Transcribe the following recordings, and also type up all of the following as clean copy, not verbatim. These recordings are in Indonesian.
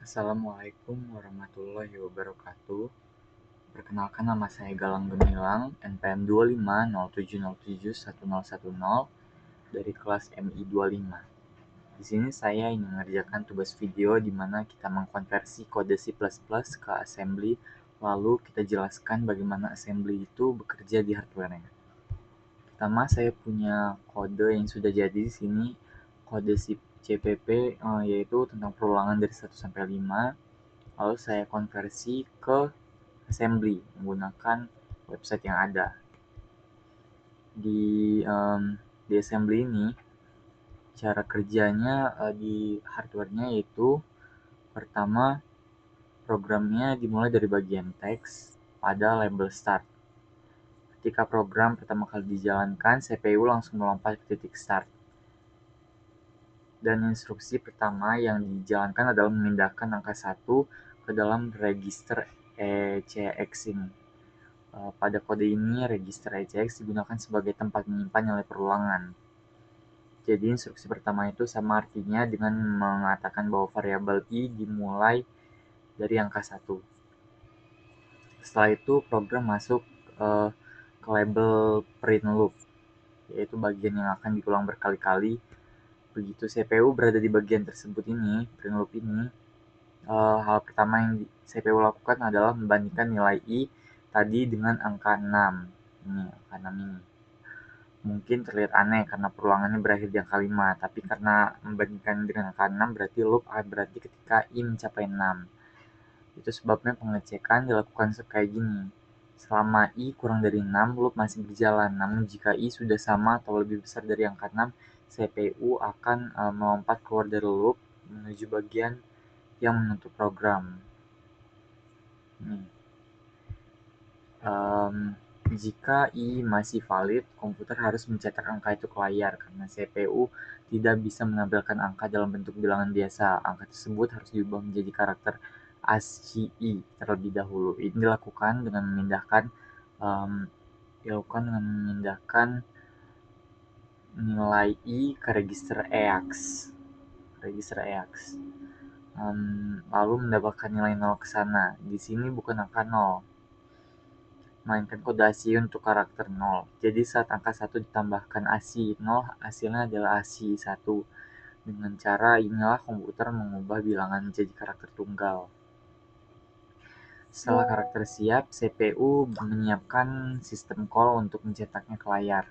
Assalamualaikum warahmatullahi wabarakatuh. Perkenalkan, nama saya Galang Gemilang, NPM 2507071010 dari kelas MI 25. Di sini saya ingin mengerjakan tugas video di mana kita mengkonversi kode C++ ke assembly, lalu kita jelaskan bagaimana assembly itu bekerja di hardware-nya. Pertama, saya punya kode yang sudah jadi di sini, kode CPP, yaitu tentang perulangan dari 1 sampai 5. Lalu saya konversi ke assembly menggunakan website yang ada. Di assembly ini, cara kerjanya di hardware-nya yaitu pertama, programnya dimulai dari bagian teks pada label start. Ketika program pertama kali dijalankan, CPU langsung melompat ke titik start. Dan instruksi pertama yang dijalankan adalah memindahkan angka 1 ke dalam register ECX ini. Pada kode ini, register ECX digunakan sebagai tempat menyimpan nilai perulangan. Jadi instruksi pertama itu sama artinya dengan mengatakan bahwa variabel i dimulai dari angka 1. Setelah itu program masuk ke label print loop, yaitu bagian yang akan diulang berkali-kali. Begitu CPU berada di bagian tersebut ini, print loop ini, hal pertama yang CPU lakukan adalah membandingkan nilai i tadi dengan angka 6. Ini angka 6 ini. Mungkin terlihat aneh karena perulangannya berakhir di angka 5, tapi karena membandingkan dengan angka 6 berarti loop akan berhenti ketika i mencapai 6. Itu sebabnya pengecekan dilakukan kayak gini. Selama i kurang dari 6, loop masih berjalan. Namun jika i sudah sama atau lebih besar dari angka 6, CPU akan melompat keluar dari loop menuju bagian yang menutup program. Jika i masih valid, komputer harus mencetak angka itu ke layar karena CPU tidak bisa menampilkan angka dalam bentuk bilangan biasa. Angka tersebut harus diubah menjadi karakter ASCII terlebih dahulu. Ini dilakukan dengan memindahkan nilai i ke register EAX. Lalu mendapatkan nilai 0 ke sana. Di sini bukan angka 0, melainkan kode ASCII untuk karakter 0. Jadi saat angka 1 ditambahkan ASCII 0, hasilnya adalah ASCII 1. Dengan cara inilah komputer mengubah bilangan menjadi karakter tunggal. Setelah karakter siap, CPU menyiapkan sistem call untuk mencetaknya ke layar.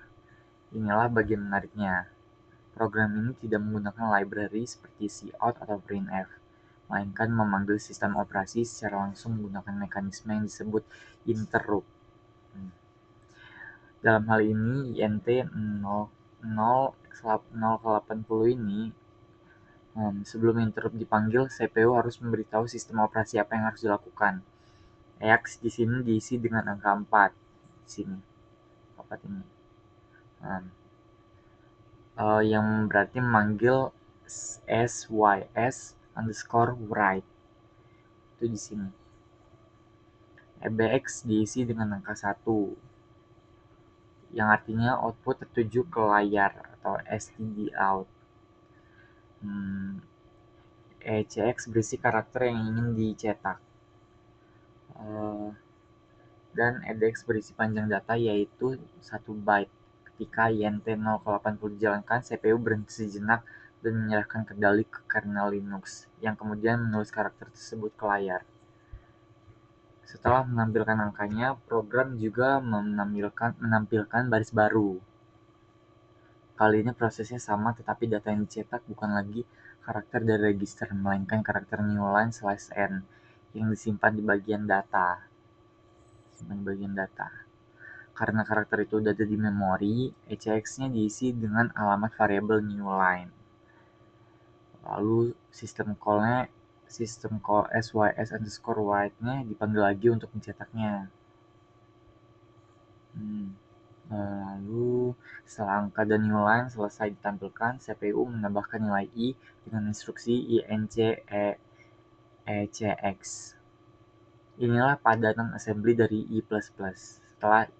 Inilah bagian menariknya. Program ini tidak menggunakan library seperti cout atau printf, melainkan memanggil sistem operasi secara langsung menggunakan mekanisme yang disebut interrupt. Dalam hal ini, INT 0 ke 80 ini, sebelum interrupt dipanggil, CPU harus memberitahu sistem operasi apa yang harus dilakukan. EAX di sini diisi dengan angka 4. Di sini, 4 ini. Yang berarti memanggil sys_write. Itu di sini. EBX diisi dengan angka 1. Yang artinya output tertuju ke layar atau stdout. ECX berisi karakter yang ingin dicetak. Dan EDX berisi panjang data yaitu 1 byte. Ketika INT 0 ke 80 dijalankan, CPU berhenti sejenak dan menyerahkan kendali ke kernel Linux, yang kemudian menulis karakter tersebut ke layar. Setelah menampilkan angkanya, program juga menampilkan baris baru. Kali ini prosesnya sama, tetapi data yang dicetak bukan lagi karakter dari register, melainkan karakter newline/n yang disimpan di bagian data. Karena karakter itu udah ada di memori, ECX-nya diisi dengan alamat variabel newline. Lalu sistem call sys_write-nya dipanggil lagi untuk mencetaknya. Lalu setelah angka dan newline selesai ditampilkan, CPU menambahkan nilai i dengan instruksi inc ecx. Inilah padatan assembly dari i++. Setelah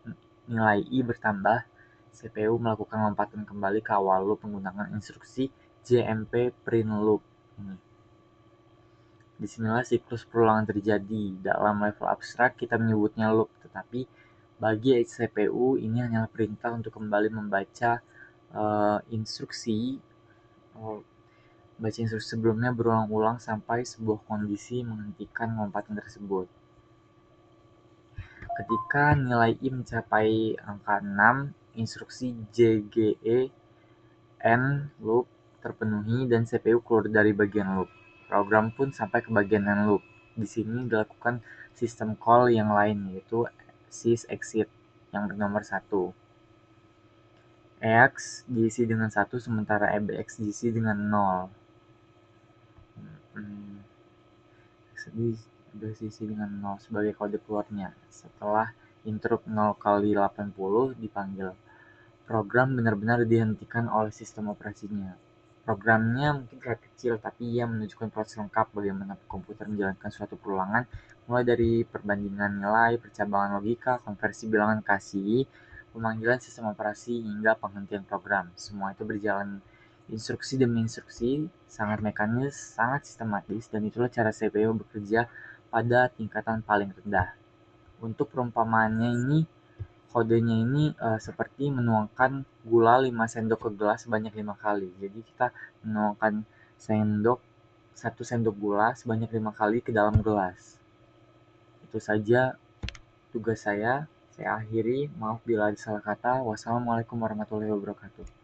nilai i bertambah, CPU melakukan lompatan kembali ke awal loop menggunakan instruksi jmp print loop. Disinilah siklus perulangan terjadi. Dalam level abstrak kita menyebutnya loop, tetapi bagi CPU ini hanyalah perintah untuk kembali membaca instruksi sebelumnya berulang-ulang sampai sebuah kondisi menghentikan lompatan tersebut. Ketika nilai I mencapai angka 6, instruksi JGE N loop terpenuhi dan CPU keluar dari bagian loop. Program pun sampai ke bagian end loop. Di sini dilakukan sistem call yang lain, yaitu sysexit yang bernomor 1. EX diisi dengan 1 sementara EBX diisi dengan 0. Diisi dengan 0 sebagai kode keluarnya. Setelah interrupt 0 kali 80 dipanggil, program benar-benar dihentikan oleh sistem operasinya. Programnya mungkin terlihat kecil, tapi ia menunjukkan proses lengkap bagaimana komputer menjalankan suatu perulangan, mulai dari perbandingan nilai, percabangan logika, konversi bilangan kasih, pemanggilan sistem operasi, hingga penghentian program. Semua itu berjalan instruksi demi instruksi, sangat mekanis, sangat sistematis, dan itulah cara CPU bekerja pada tingkatan paling rendah. Untuk perumpamaannya ini, kodenya ini seperti menuangkan gula 5 sendok ke gelas sebanyak 5 kali. Jadi kita menuangkan 1 sendok gula sebanyak 5 kali ke dalam gelas. Itu saja tugas saya. Saya akhiri. Maaf bila ada salah kata. Wassalamualaikum warahmatullahi wabarakatuh.